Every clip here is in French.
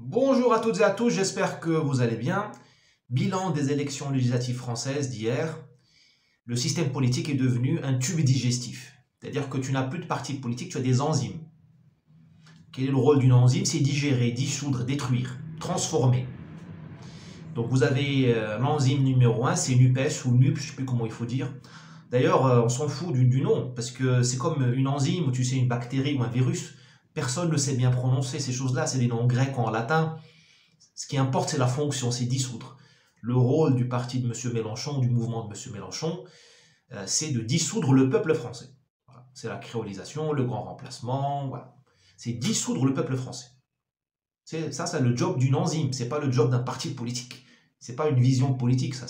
Bonjour à toutes et à tous, j'espère que vous allez bien. Bilan des élections législatives françaises d'hier. Le système politique est devenu un tube digestif. C'est-à-dire que tu n'as plus de parti politique, tu as des enzymes. Quel est le rôle d'une enzyme? C'est digérer, dissoudre, détruire, transformer. Donc vous avez l'enzyme numéro 1, c'est NUPES ou NUP, je ne sais plus comment il faut dire. D'ailleurs, on s'en fout du nom, parce que c'est comme une enzyme, ou tu sais, une bactérie ou un virus. Personne ne sait bien prononcer ces choses-là, c'est des noms grecs ou en latin. Ce qui importe, c'est la fonction, c'est dissoudre. Le rôle du parti de M. Mélenchon, du mouvement de M. Mélenchon, c'est de dissoudre le peuple français. Voilà. C'est la créolisation, le grand remplacement, voilà. C'est dissoudre le peuple français. Ça, c'est le job d'une enzyme, c'est pas le job d'un parti politique. C'est pas une vision politique, ça.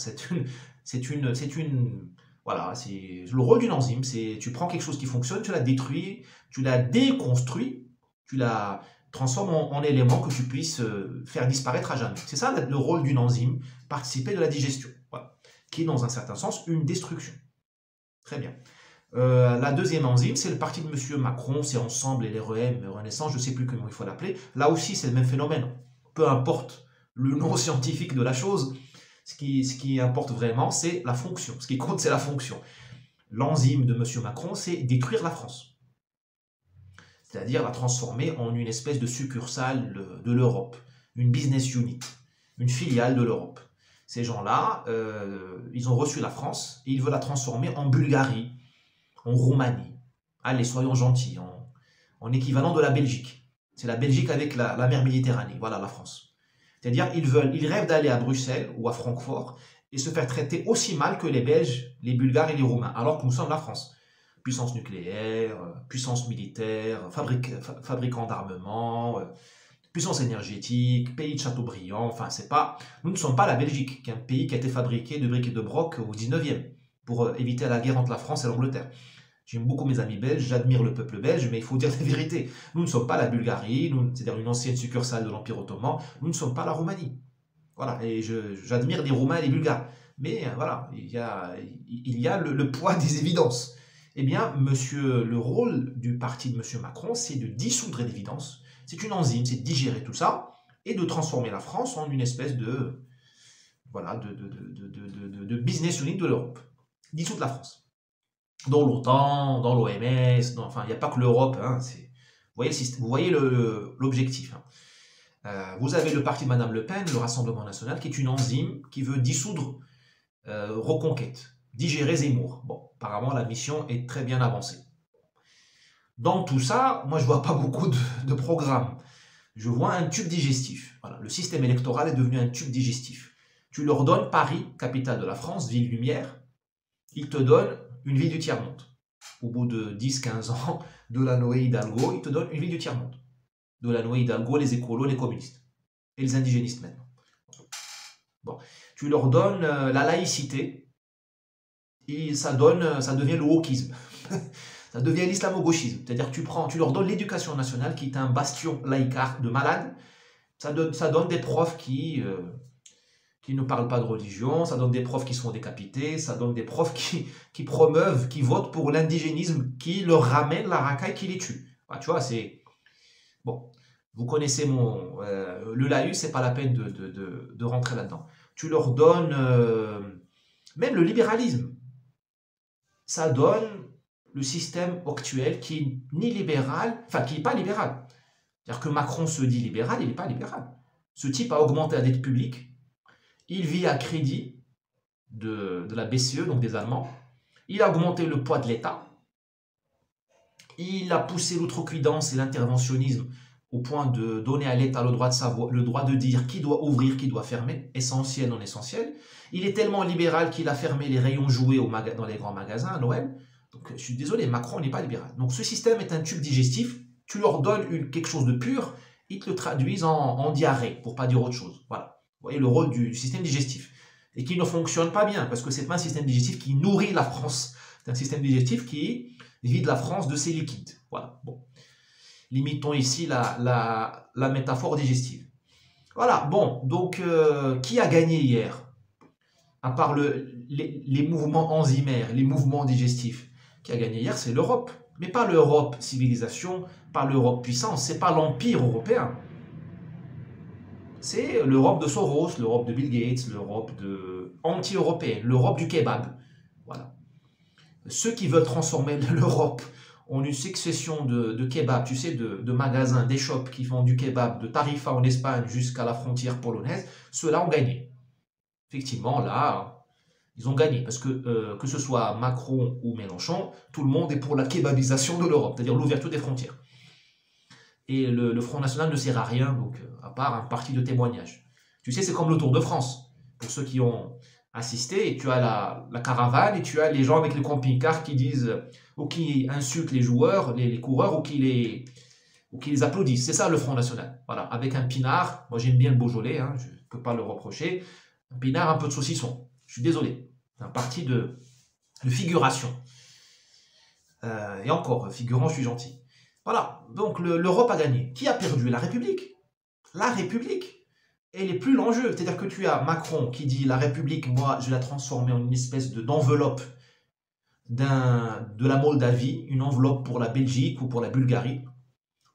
Voilà, c'est le rôle d'une enzyme. C'est tu prends quelque chose qui fonctionne, tu la détruis, tu la déconstruis, tu la transformes en élément que tu puisses faire disparaître à jamais. C'est ça le rôle d'une enzyme, participer de la digestion, voilà, qui est dans un certain sens une destruction. Très bien. La deuxième enzyme, c'est le parti de M. Macron, c'est Ensemble et l'REM, Renaissance, je ne sais plus comment il faut l'appeler. Là aussi, c'est le même phénomène. Peu importe le nom scientifique de la chose, ce qui importe vraiment, c'est la fonction. Ce qui compte, c'est la fonction. L'enzyme de M. Macron, c'est détruire la France. C'est-à-dire la transformer en une espèce de succursale de l'Europe, une business unit, une filiale de l'Europe. Ces gens-là, ils ont reçu la France et ils veulent la transformer en Bulgarie, en Roumanie. Allez, soyons gentils, en équivalent de la Belgique. C'est la Belgique avec la mer Méditerranée, voilà la France. C'est-à-dire ils rêvent d'aller à Bruxelles ou à Francfort et se faire traiter aussi mal que les Belges, les Bulgares et les Roumains, alors que nous sommes la France. Puissance nucléaire, puissance militaire, fabricant d'armement, puissance énergétique, pays de Chateaubriand, enfin c'est pas... Nous ne sommes pas la Belgique, qui est un pays qui a été fabriqué de briques et de broc au 19e, pour éviter la guerre entre la France et l'Angleterre. J'aime beaucoup mes amis belges, j'admire le peuple belge, mais il faut dire la vérité. Nous ne sommes pas la Bulgarie, c'est-à-dire une ancienne succursale de l'Empire ottoman, nous ne sommes pas la Roumanie. Voilà, et j'admire les Roumains et les Bulgares. Mais voilà, il y a le poids des évidences. Eh bien, le rôle du parti de M. Macron, c'est de dissoudre l'évidence. C'est une enzyme, c'est de digérer tout ça et de transformer la France en une espèce de, voilà, de business unit de l'Europe. Dissoudre la France. Dans l'OTAN, dans l'OMS, enfin, il n'y a pas que l'Europe. Hein, vous voyez l'objectif. Hein. Vous avez le parti de Mme Le Pen, le Rassemblement national, qui est une enzyme qui veut dissoudre Reconquête, digérer Zemmour. Bon, apparemment, la mission est très bien avancée. Dans tout ça, moi, je ne vois pas beaucoup de programmes. Je vois un tube digestif. Voilà, le système électoral est devenu un tube digestif. Tu leur donnes Paris, capitale de la France, ville lumière, ils te donnent une ville du tiers-monde. Au bout de 10-15 ans de la Noé Hidalgo, ils te donnent une ville du tiers-monde. De la Noé Hidalgo, les écolos, les communistes. Et les indigénistes maintenant. Bon. Tu leur donnes la laïcité, et ça devient le wokisme. Ça devient l'islamo-gauchisme. C'est-à-dire que tu leur donnes l'éducation nationale, qui est un bastion laïcard de malade. Ça donne des profs qui ne parlent pas de religion, ça donne des profs qui sont décapités, ça donne des profs qui promeuvent, qui votent pour l'indigénisme, qui leur ramène la racaille, qui les tue. Ah, tu vois, c'est... Bon, vous connaissez le laïus, c'est pas la peine de rentrer là-dedans. Tu leur donnes... même le libéralisme. Ça donne le système actuel qui est ni libéral, enfin qui n'est pas libéral. C'est-à-dire que Macron se dit libéral, il n'est pas libéral. Ce type a augmenté la dette publique, il vit à crédit de la BCE, donc des Allemands. Il a augmenté le poids de l'État. Il a poussé l'outrecuidance et l'interventionnisme au point de donner à l'État le droit de savoir, le droit de dire qui doit ouvrir, qui doit fermer, essentiel, non essentiel. Il est tellement libéral qu'il a fermé les rayons jouets dans les grands magasins à Noël. Donc je suis désolé, Macron n'est pas libéral. Donc ce système est un tube digestif. Tu leur donnes quelque chose de pur, ils te le traduisent en diarrhée, pour pas dire autre chose. Voilà. Vous voyez le rôle du système digestif. Et qui ne fonctionne pas bien, parce que ce n'est pas un système digestif qui nourrit la France. C'est un système digestif qui vide la France de ses liquides. Voilà. Bon. Limitons ici la métaphore digestive. Voilà. Bon. Donc, qui a gagné hier? À part les mouvements enzymaires, les mouvements digestifs. Qui a gagné hier, c'est l'Europe. Mais pas l'Europe civilisation, pas l'Europe puissance. C'est pas l'Empire européen. C'est l'Europe de Soros, l'Europe de Bill Gates, l'Europe anti-européenne, l'Europe du kebab. Voilà. Ceux qui veulent transformer l'Europe en une succession de kebabs, tu sais, de magasins, des shops qui font du kebab de Tarifa en Espagne jusqu'à la frontière polonaise, ceux-là ont gagné. Effectivement, là, ils ont gagné. Parce que ce soit Macron ou Mélenchon, tout le monde est pour la kebabisation de l'Europe, c'est-à-dire l'ouverture des frontières. Et le Front National ne sert à rien, donc, à part un parti de témoignage. Tu sais, c'est comme le Tour de France. Pour ceux qui ont assisté, tu as la caravane et tu as les gens avec les camping-cars qui disent, ou qui insultent les joueurs, les coureurs, ou qui les applaudissent. C'est ça le Front National. Voilà, avec un pinard. Moi, j'aime bien le Beaujolais, hein, je ne peux pas le reprocher. Un pinard, un peu de saucisson. Je suis désolé. C'est un parti de figuration. Et encore, figurant, je suis gentil. Voilà, donc l'Europe a gagné. Qui a perdu? La République. La République. Elle est plus l'enjeu. C'est-à-dire que tu as Macron qui dit la République, moi, je vais la transformer en une espèce d'enveloppe de la Moldavie, une enveloppe pour la Belgique ou pour la Bulgarie.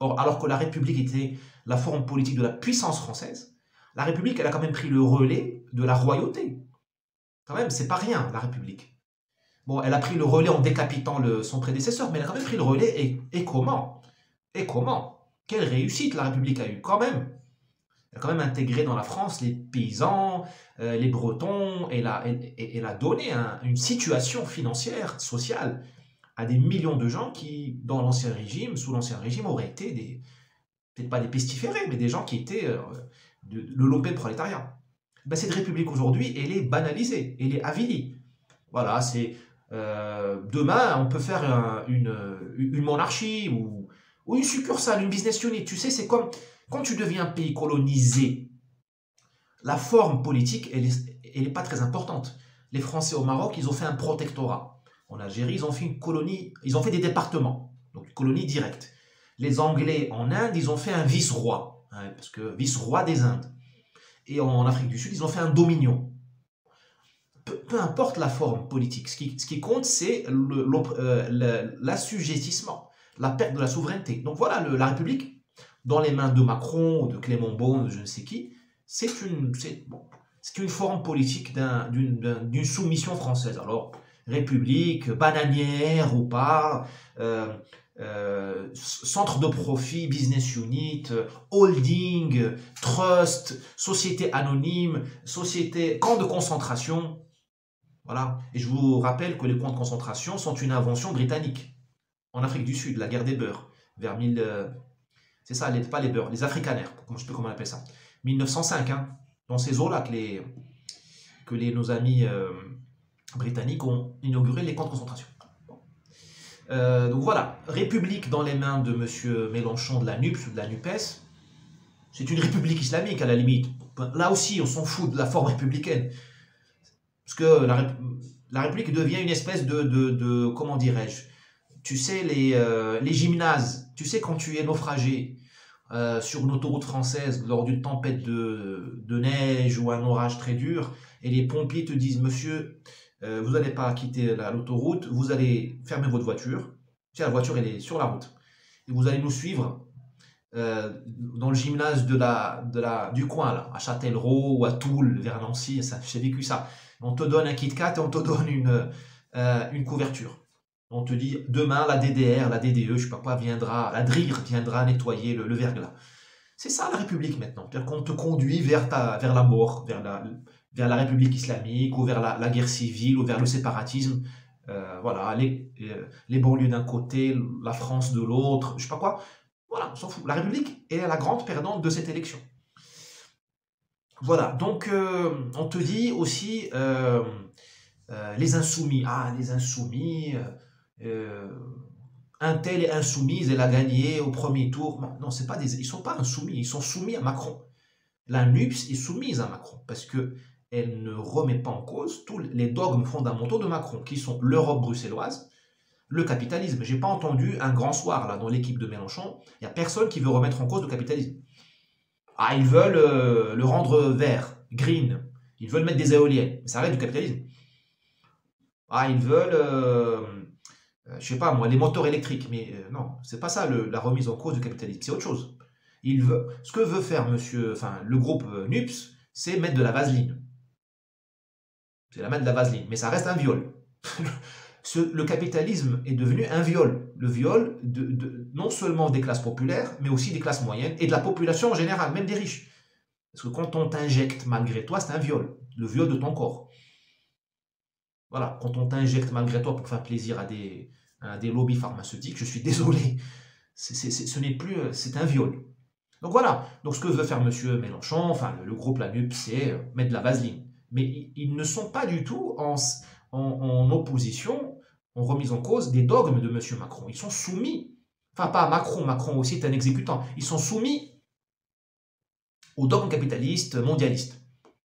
Or, alors que la République était la forme politique de la puissance française, la République, elle a quand même pris le relais de la royauté. Quand même, c'est pas rien, la République. Bon, elle a pris le relais en décapitant son prédécesseur, mais elle a quand même pris le relais. Et comment? Et comment? Quelle réussite la République a eu, quand même. Elle a quand même intégré dans la France les paysans, les Bretons, et elle a donné une situation financière, sociale, à des millions de gens qui, dans l'ancien régime, sous l'ancien régime, auraient été peut-être pas des pestiférés, mais des gens qui étaient le lopé prolétariat. Ben, cette République aujourd'hui, elle est banalisée, elle est avilie. Voilà, c'est demain, on peut faire une monarchie ou une succursale, une business unit. Tu sais, c'est comme quand tu deviens un pays colonisé, la forme politique, elle est pas très importante. Les Français au Maroc, ils ont fait un protectorat. En Algérie, ils ont fait une colonie, ils ont fait des départements, donc une colonie directe. Les Anglais en Inde, ils ont fait un vice-roi, hein, parce que vice-roi des Indes. Et en Afrique du Sud, ils ont fait un dominion. Peu importe la forme politique, ce qui compte, c'est l'assujettissement, la perte de la souveraineté. Donc voilà, la République, dans les mains de Macron, de Clément Beaune, de je ne sais qui, c'est une forme politique d'une soumission française. Alors, République, bananière ou pas, centre de profit, business unit, holding, trust, société anonyme, camp de concentration. Voilà. Et je vous rappelle que les camps de concentration sont une invention britannique. En Afrique du Sud, la guerre des beurs, vers 1000... c'est ça, pas les beurs, les afrikaners, je ne sais plus comment on appelle ça. 1905, hein, dans ces eaux-là que nos amis britanniques ont inauguré les camps de concentration. Donc voilà, République dans les mains de M. Mélenchon de la NUPS ou de la NUPES, c'est une république islamique à la limite. Là aussi, on s'en fout de la forme républicaine. Parce que la République devient une espèce comment dirais-je, tu sais, les gymnases, tu sais, quand tu es naufragé sur une autoroute française lors d'une tempête de neige ou un orage très dur, et les pompiers te disent, monsieur, vous n'allez pas quitter l'autoroute, vous allez fermer votre voiture. Tu sais, la voiture, elle est sur la route. Et vous allez nous suivre dans le gymnase du coin, là, à Châtellerault ou à Toul, vers Nancy. J'ai vécu ça. On te donne un Kit Kat et on te donne une couverture. On te dit, demain, la DDR, la DDE, je ne sais pas quoi, la DRIR viendra nettoyer le verglas. C'est ça la République maintenant. C'est-à-dire qu'on te conduit vers la mort, vers la République islamique, ou vers la guerre civile, ou vers le séparatisme. Voilà, les banlieues d'un côté, la France de l'autre, je sais pas quoi. Voilà, on s'en fout. La République est la grande perdante de cette élection. Voilà, donc on te dit aussi les insoumis. Ah, les insoumis, un tel est insoumise, elle a gagné au premier tour. Non, ils ne sont pas insoumis, ils sont soumis à Macron. La NUPS est soumise à Macron parce qu'elle ne remet pas en cause tous les dogmes fondamentaux de Macron, qui sont l'Europe bruxelloise, le capitalisme. Je n'ai pas entendu un grand soir là dans l'équipe de Mélenchon, il n'y a personne qui veut remettre en cause le capitalisme. Ah, ils veulent le rendre vert, green, ils veulent mettre des éoliennes, mais ça reste du capitalisme. Ah, ils veulent, je sais pas moi, les moteurs électriques, mais non, c'est pas ça la remise en cause du capitalisme, c'est autre chose. Ce que veut faire le groupe NUPS, c'est mettre de la vaseline. C'est la mettre de la vaseline, mais ça reste un viol. Le capitalisme est devenu un viol. Le viol non seulement des classes populaires, mais aussi des classes moyennes et de la population en général, même des riches. Parce que quand on t'injecte malgré toi, c'est un viol. Le viol de ton corps. Voilà, quand on t'injecte malgré toi pour faire plaisir à des lobbies pharmaceutiques, je suis désolé. Ce n'est plus... C'est un viol. Donc voilà. Donc ce que veut faire M. Mélenchon, enfin le groupe la NUP, c'est mettre de la vaseline. Mais ils ne sont pas du tout en opposition, en remise en cause des dogmes de M. Macron. Ils sont soumis, enfin pas à Macron, Macron aussi est un exécutant, ils sont soumis aux dogmes capitalistes mondialistes.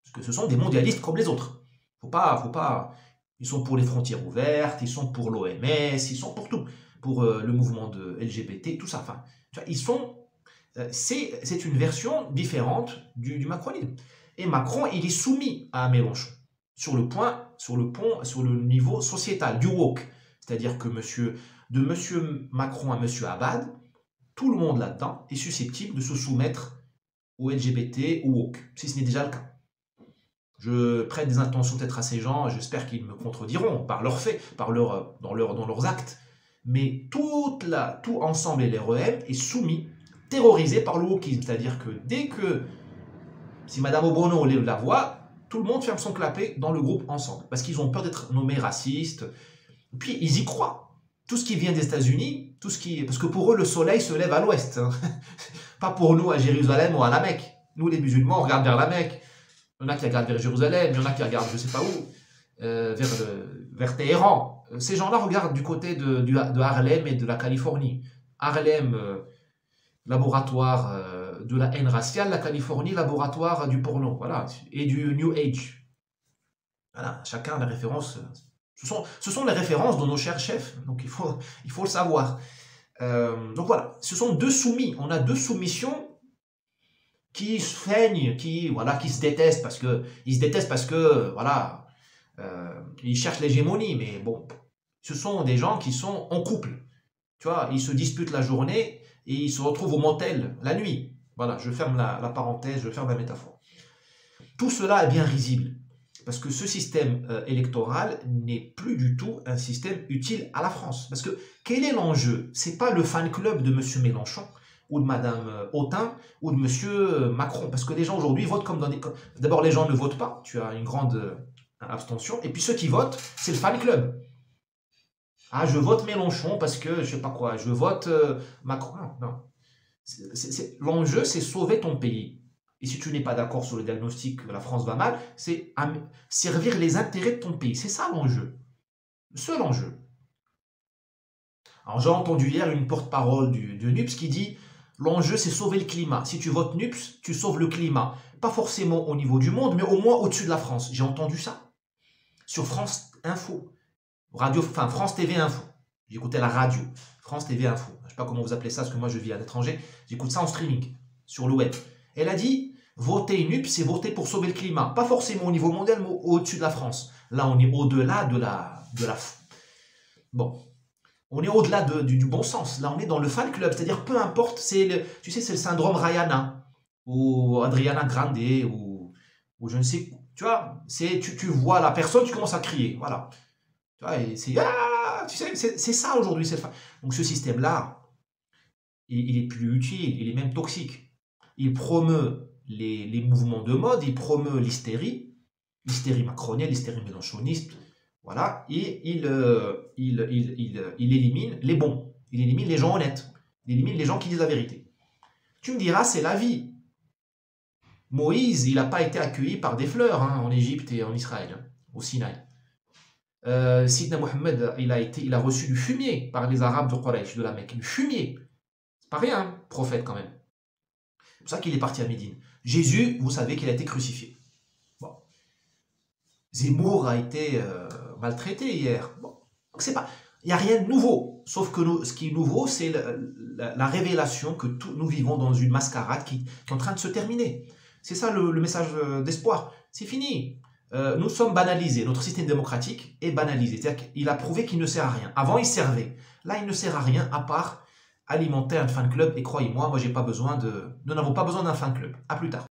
Parce que ce sont des mondialistes comme les autres. Faut pas, ils sont pour les frontières ouvertes, ils sont pour l'OMS, ils sont pour tout. Pour le mouvement de LGBT, tout ça. Enfin, ils sont... c'est une version différente du macronisme. Et Macron, il est soumis à Mélenchon sur le niveau sociétal, du woke. C'est-à-dire que de M. Macron à M. Abad, tout le monde là-dedans est susceptible de se soumettre au LGBT ou woke, si ce n'est déjà le cas. Je prête des intentions peut-être à ces gens, j'espère qu'ils me contrediront par leurs faits, dans leurs actes. Mais tout ensemble, LREM est soumis, terrorisé par le wokisme. C'est-à-dire que dès que, si Madame Obono la voit, tout le monde ferme son clapet dans le groupe ensemble. Parce qu'ils ont peur d'être nommés racistes. Et puis, ils y croient. Tout ce qui vient des États-Unis, parce que pour eux, le soleil se lève à l'ouest. Hein. Pas pour nous à Jérusalem ou à la Mecque. Nous, les musulmans, on regarde vers la Mecque. Il y en a qui regardent vers Jérusalem, il y en a qui regardent je ne sais pas où, vers Téhéran. Ces gens-là regardent du côté de Harlem et de la Californie. Harlem, laboratoire de la haine raciale, la Californie, laboratoire du porno, voilà, et du New Age. Voilà, chacun a la référence. Ce sont les références de nos chers chefs, donc il faut le savoir. Donc voilà, ce sont deux soumis. On a deux soumissions qui se feignent, qui se détestent parce que voilà, ils cherchent l'hégémonie, mais bon, ce sont des gens qui sont en couple, tu vois, ils se disputent la journée et ils se retrouvent au motel la nuit. Voilà, je ferme la parenthèse, je ferme la métaphore. Tout cela est bien risible parce que ce système électoral n'est plus du tout un système utile à la France. Parce que quel est l'enjeu? C'est pas le fan club de M. Mélenchon ou de Mme Autain, ou de M. Macron. Parce que les gens aujourd'hui votent comme dans des... D'abord, les gens ne votent pas, tu as une grande abstention, et puis ceux qui votent, c'est le fan club. Ah, je vote Mélenchon parce que, je sais pas quoi, je vote Macron. Non. L'enjeu, c'est sauver ton pays. Et si tu n'es pas d'accord sur le diagnostic que la France va mal, c'est servir les intérêts de ton pays. C'est ça l'enjeu. Le seul enjeu. Alors, j'ai entendu hier une porte-parole de NUPS qui dit l'enjeu, c'est sauver le climat. Si tu votes NUPS, tu sauves le climat. Pas forcément au niveau du monde, mais au moins au-dessus de la France. J'ai entendu ça sur France Info. France TV Info. J'écoutais la radio. France TV Info. Je ne sais pas comment vous appelez ça, parce que moi je vis à l'étranger. J'écoute ça en streaming, sur le web. Elle a dit, voter NUPS, c'est voter pour sauver le climat. Pas forcément au niveau mondial, mais au-dessus de la France. Là, on est au-delà de la... Bon. On est au-delà du bon sens. Là, on est dans le fan club. C'est-à-dire, peu importe, tu sais, c'est le syndrome Rihanna, ou Adriana Grande, ou je ne sais, tu vois, tu vois la personne, tu commences à crier. Voilà. Tu vois, et c'est, tu sais, c'est ça aujourd'hui. Donc, ce système-là, il est plus utile, il est même toxique. Il promeut les mouvements de mode, il promeut l'hystérie macronienne, l'hystérie mélenchoniste. Voilà, et il élimine les bons, il élimine les gens honnêtes, il élimine les gens qui disent la vérité. Tu me diras, c'est la vie. Moïse, il n'a pas été accueilli par des fleurs en Égypte et en Israël, au Sinaï. Sidna Mohammed, il a reçu du fumier par les Arabes de Quraysh, de la Mecque. Du fumier. C'est pas rien, prophète quand même. C'est pour ça qu'il est parti à Médine. Jésus, vous savez qu'il a été crucifié. Bon. Zemmour a été maltraité hier. Bon. Il n'y a rien de nouveau. Sauf que ce qui est nouveau, c'est la révélation que nous vivons dans une mascarade qui est en train de se terminer. C'est ça le message d'espoir. C'est fini. Nous sommes banalisés. Notre système démocratique est banalisé. C'est-à-dire qu'il a prouvé qu'il ne sert à rien. Avant, il servait. Là, il ne sert à rien à part alimenter un fan club. Et croyez-moi, moi, j'ai pas besoin nous n'avons pas besoin d'un fan club. À plus tard.